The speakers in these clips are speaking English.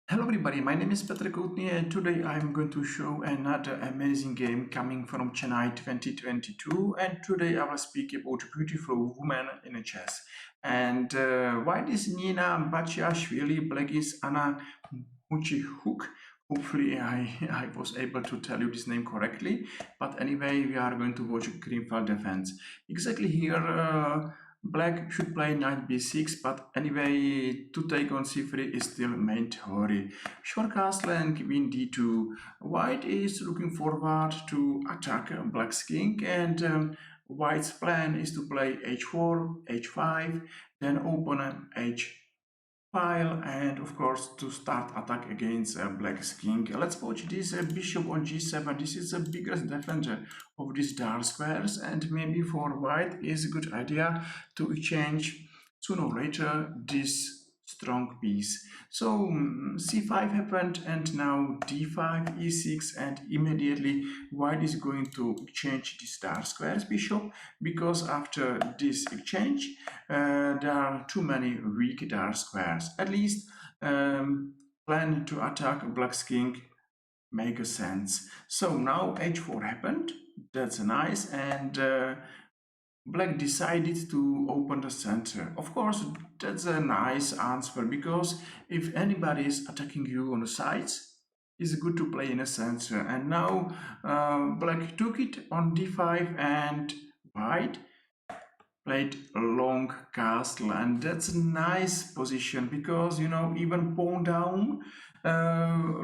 Hello everybody, my name is Petr Koutný and today I'm going to show another amazing game coming from Chennai 2022, and today I will speak about a beautiful woman in a chess. And white is Nina Batsiashvili, black is Anna Muzychuk. Hopefully I was able to tell you this name correctly, but anyway we are going to watch green file defense. Exactly here black should play knight b6, but anyway, to take on c3 is still main theory. Short castle and queen d2. White is looking forward to attack black's king, and white's plan is to play h4, h5, then open an h file, and of course to start attack against black's king. Let's watch this bishop on g7. This is the biggest defender of these dark squares, and maybe for white is a good idea to exchange sooner or later this strong piece. So c5 happened, and now d5, e6, and immediately white is going to exchange this dark squares bishop, because after this exchange there are too many weak dark squares. At least plan to attack black's king make sense. So now h4 happened, that's nice, and black decided to open the center. Of course, that's a nice answer, because if anybody is attacking you on the sides, it's good to play in a center. And now black took it on d5, and white played a long castle, and that's a nice position, because even pawn down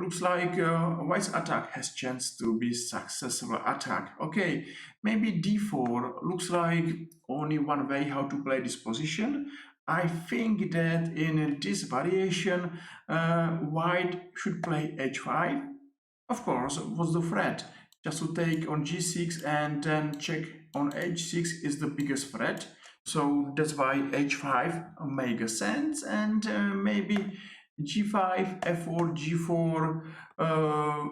looks like white's attack has chance to be successful attack. Okay, maybe d4 looks like only one way how to play this position. I think that in this variation white should play h5. Of course, what's the threat? Just to take on g6 and then check on h6 is the biggest threat. So that's why h5 makes sense, and maybe g5, f4, g4,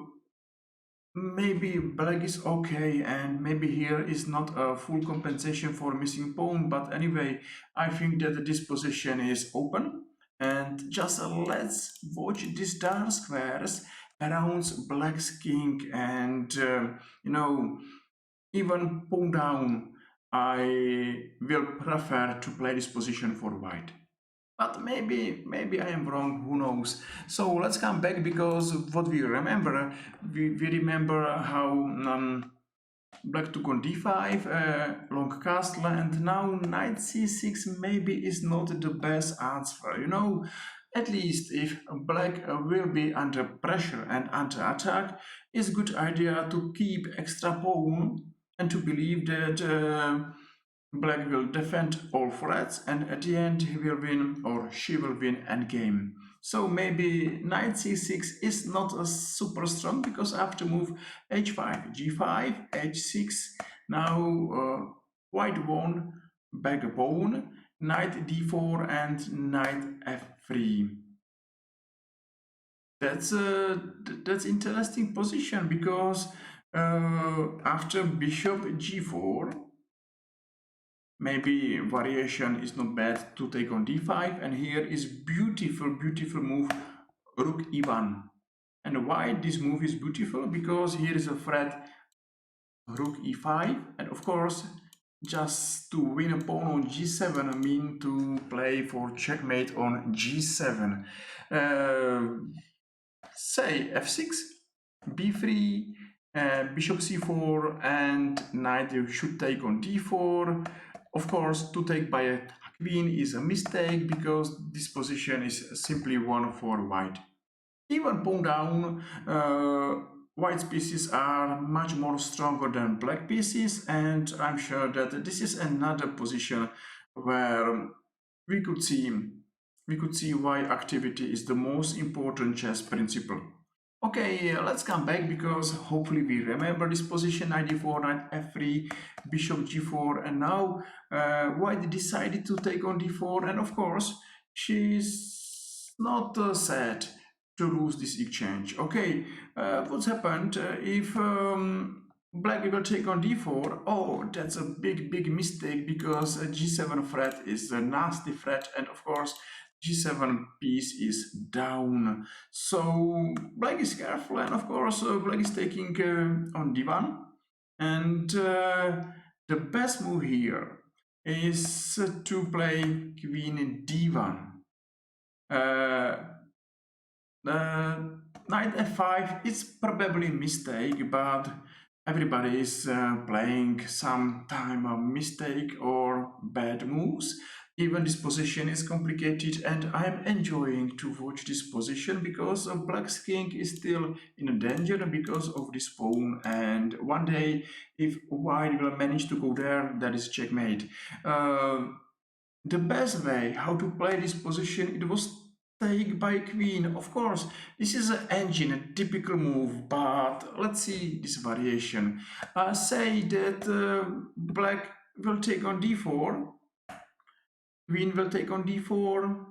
maybe black is okay, and maybe here is not a full compensation for missing pawn, but anyway, I think that this position is open. And just let's watch these dark squares around black's king, and even pawn down, I will prefer to play this position for white. But maybe I am wrong, who knows. So let's come back, because what we remember, we remember how black took on d5, long castle, and now knight c6 maybe is not the best answer. At least if black will be under pressure and under attack, it's a good idea to keep extra pawn and to believe that black will defend all threats, and at the end he will win, or she will win endgame. So maybe knight c6 is not a super strong, because after move h5, g5, h6, now white won back a pawn, knight d4, and knight f3. That's interesting position, because after bishop g4, maybe variation is not bad to take on d5, and here is beautiful move rook e1. And why this move is beautiful? Because here is a threat rook e5, and of course just to win a pawn on g7 I mean to play for checkmate on g7. Say f6, b3, bishop c4, and knight should take on d4. Of course, to take by a queen is a mistake, because this position is simply one for white. Even pawn down, white's pieces are much more stronger than black pieces, and I'm sure that this is another position where we could see why activity is the most important chess principle. Okay, let's come back, because hopefully we remember this position: knight d4, knight f3, bishop g4, and now white decided to take on d4, and of course she's not sad to lose this exchange. Okay, what's happened if black will take on d4? Oh, that's a big mistake, because g7 threat is a nasty threat, and of course g7 piece is down. So black is careful, and of course black is taking on d1. And the best move here is to play queen d1. Uh, Knight f5 is probably a mistake, but everybody is playing some time a mistake or bad moves. Even this position is complicated, and I'm enjoying to watch this position because black's king is still in a danger because of this pawn, and one day if white will manage to go there, that is checkmate. The best way how to play this position, it was take by queen. Of course, this is an engine, a typical move, but let's see this variation. Say that black will take on d4, queen will take on d4,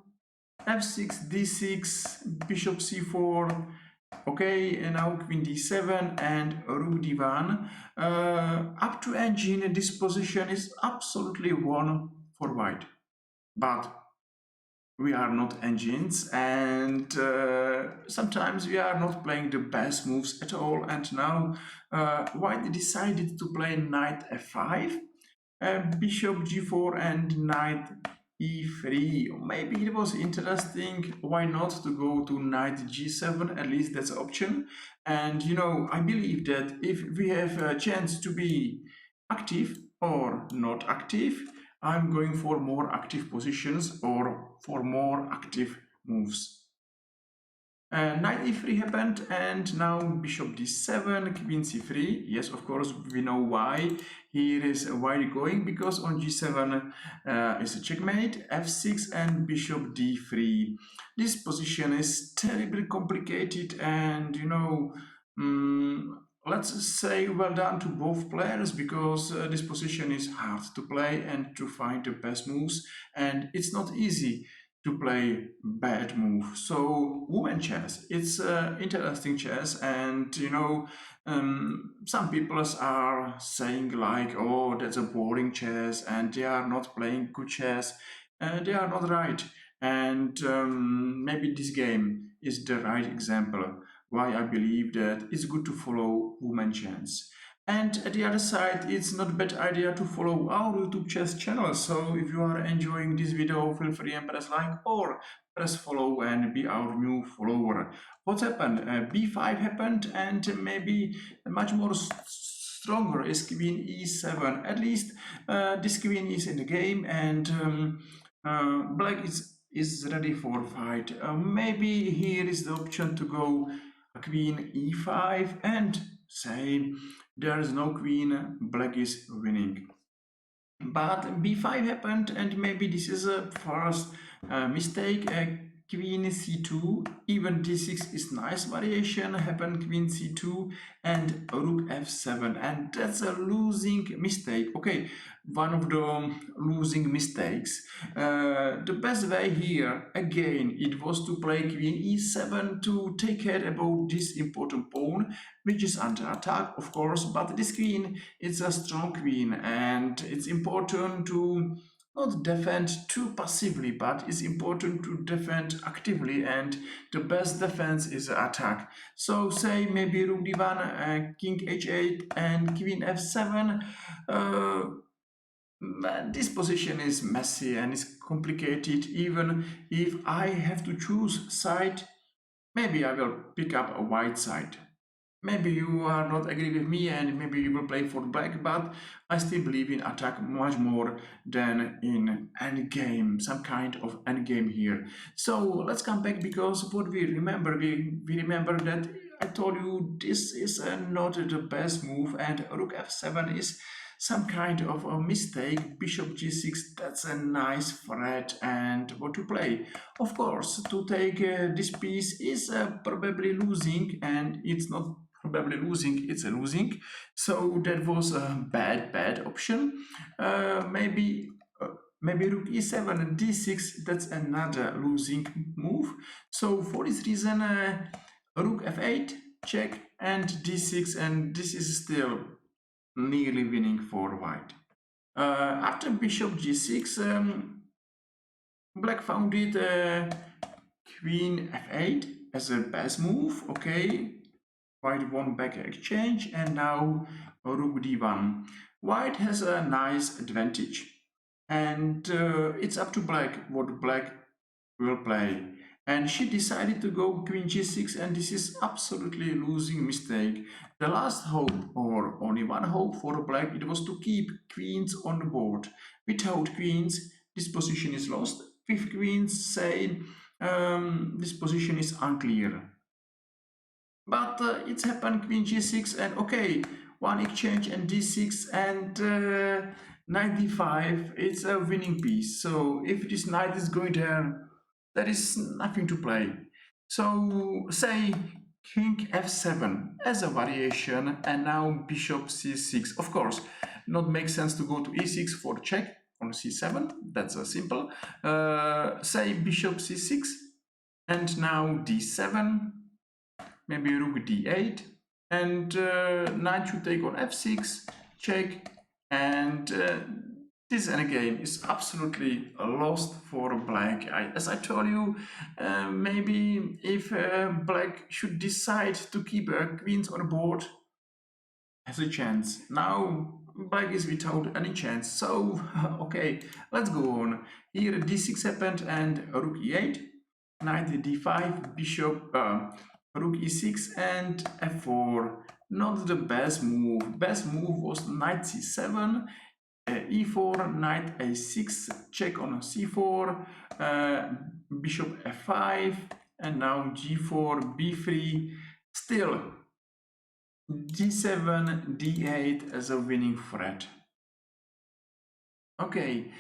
f6, d6, bishop c4, okay, and now queen d7 and rook d1. Up to engine, this position is absolutely won for white. But we are not engines, and sometimes we are not playing the best moves at all. And now white decided to play knight f5, bishop g4 and knight e3. Maybe it was interesting, why not to go to knight g7, at least that's an option. And you know, I believe that if we have a chance to be active or not active, I'm going for more active positions or for more active moves. Knight e3 happened, and now bishop d7, queen c3. Yes, of course, we know why. Here is white going, because on g7 is a checkmate, f6 and bishop d3. This position is terribly complicated, and you know, let's say well done to both players, because this position is hard to play and to find the best moves, and it's not easy to play bad move. So women chess, it's interesting chess, and you know, some people are saying like, oh, that's a boring chess and they are not playing good chess. They are not right, and maybe this game is the right example why I believe that it's good to follow women chess. And at the other side, it's not a bad idea to follow our YouTube chess channel. So if you are enjoying this video, feel free and press like or press follow and be our new follower. What happened? B5 happened, and maybe much more stronger is queen e7. At least this queen is in the game, and black is ready for fight. Maybe here is the option to go queen e5 and say there is no queen, black is winning. But b5 happened, and maybe this is a first mistake. Queen c2, even d6 is nice variation, happened queen c2 and rook f7, and that's a losing mistake. Okay, one of the losing mistakes. The best way here, again, it was to play queen e7 to take care about this important pawn, which is under attack, of course, but this queen is a strong queen, and it's important to not defend too passively, but it's important to defend actively, and the best defense is attack. So say maybe rook d1, king h8 and queen f7. This position is messy and is complicated. Even if I have to choose side, maybe I will pick up a white side. Maybe you are not agree with me, and maybe you will play for black, but I still believe in attack much more than in endgame, some kind of endgame here. So let's come back, because what we remember, we remember that I told you this is not the best move, and rook f7 is some kind of a mistake. Bishop g6, that's a nice threat, and what to play. Of course, to take this piece is probably losing, and it's not probably losing, it's a losing. So that was a bad option. Maybe rook e7 and d6, that's another losing move. So for this reason, rook f8 check and d6, and this is still nearly winning for white. After bishop g6, Black found it queen f8 as a best move. Okay, white won back exchange, and now rook d1. White has a nice advantage, and it's up to black what black will play. And she decided to go queen g6, and this is absolutely losing mistake. The last hope, or only one hope for black, it was to keep queens on the board. Without queens, this position is lost. With queens, say, this position is unclear. But it's happened queen g6, and okay, one exchange and d6 and knight d5, it's a winning piece. So if this knight is going there is nothing to play. So say king f7 as a variation, and now bishop c6. Of course, not make sense to go to e6 for check on c7, that's simple. Say bishop c6, and now d7, maybe rook d8, and knight should take on f6, check, and this endgame is absolutely lost for black. As I told you, maybe if black should decide to keep queens on the board, has a chance. Now black is without any chance. So okay, let's go on. Here d6 happened and rook e8, knight d5, bishop, rook e6 and f4. Not the best move. Best move was knight c7, e4, knight a6, check on c4, bishop f5, and now g4, b3. Still, d7, d8 as a winning threat. Okay,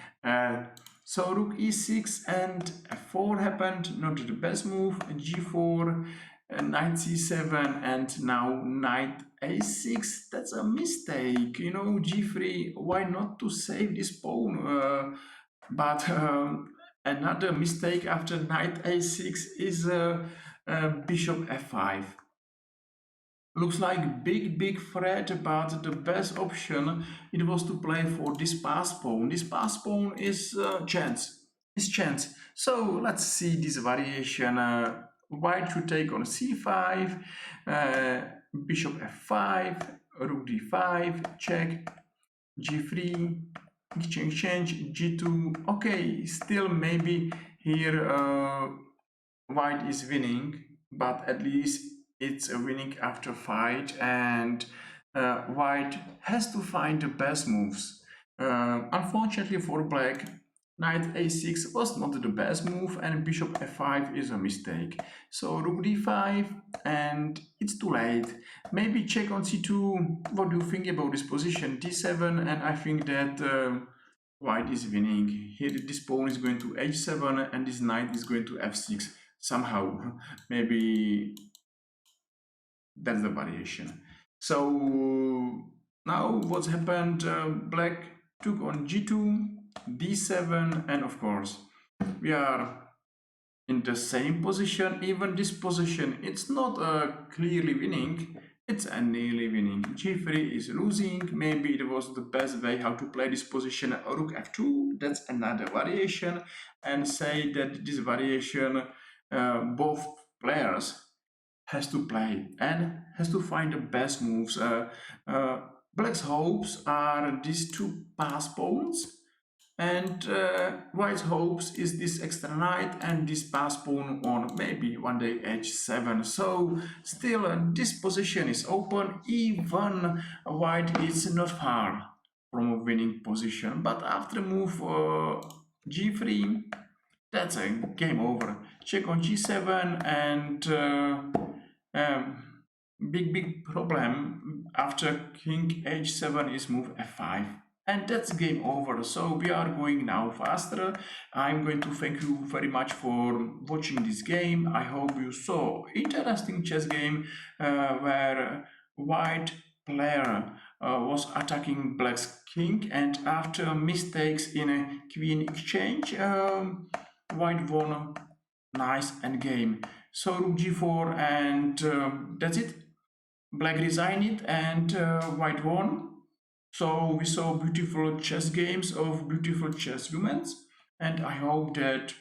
so rook e6 and f4 happened, not the best move. G4, knight c7, and now knight a6. That's a mistake, you know. G3, why not to save this pawn? But another mistake after knight a6 is bishop f5. Looks like big threat, but the best option it was to play for this pass pawn. This pass pawn is chance. It's chance. So let's see this variation. White should take on c5, bishop f5, rook d5, check, g3, exchange, g2. Okay, still maybe here white is winning, but at least it's a winning after fight, and white has to find the best moves. Unfortunately for black, knight a6 was not the best move, and bishop f5 is a mistake. So rook d5, and it's too late. Maybe check on c2. What do you think about this position? d7, and I think that white is winning. Here this pawn is going to h7, and this knight is going to f6. Somehow, maybe that's the variation. So now what's happened? Black took on g2, d7, and of course we are in the same position. Even this position, it's not clearly winning, it's a nearly winning. g3 is losing. Maybe it was the best way how to play this position. Rook f2, that's another variation, and say that this variation both players has to play and has to find the best moves. Black's hopes are these two pass pawns, and white's hopes is this extra knight and this pass pawn on maybe one day h7. So still this position is open. Even white is not far from a winning position, but after move g3, that's a game over. Check on g7, and big problem after king h7 is move f5, and that's game over. So we are going now faster. I'm going to thank you very much for watching this game. I hope you saw interesting chess game where white player was attacking black's king, and after mistakes in a queen exchange, white won nice endgame. So rook g4, and that's it. Black resigned it, and white won. So we saw beautiful chess games of beautiful chess women, and I hope that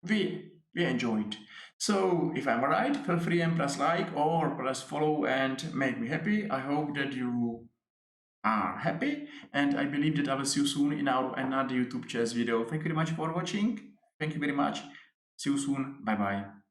we enjoyed. So if I'm right, feel free and press like or press follow and make me happy. I hope that you are happy, and I believe that I will see you soon in our another YouTube chess video. Thank you very much for watching. Thank you very much. See you soon. Bye bye.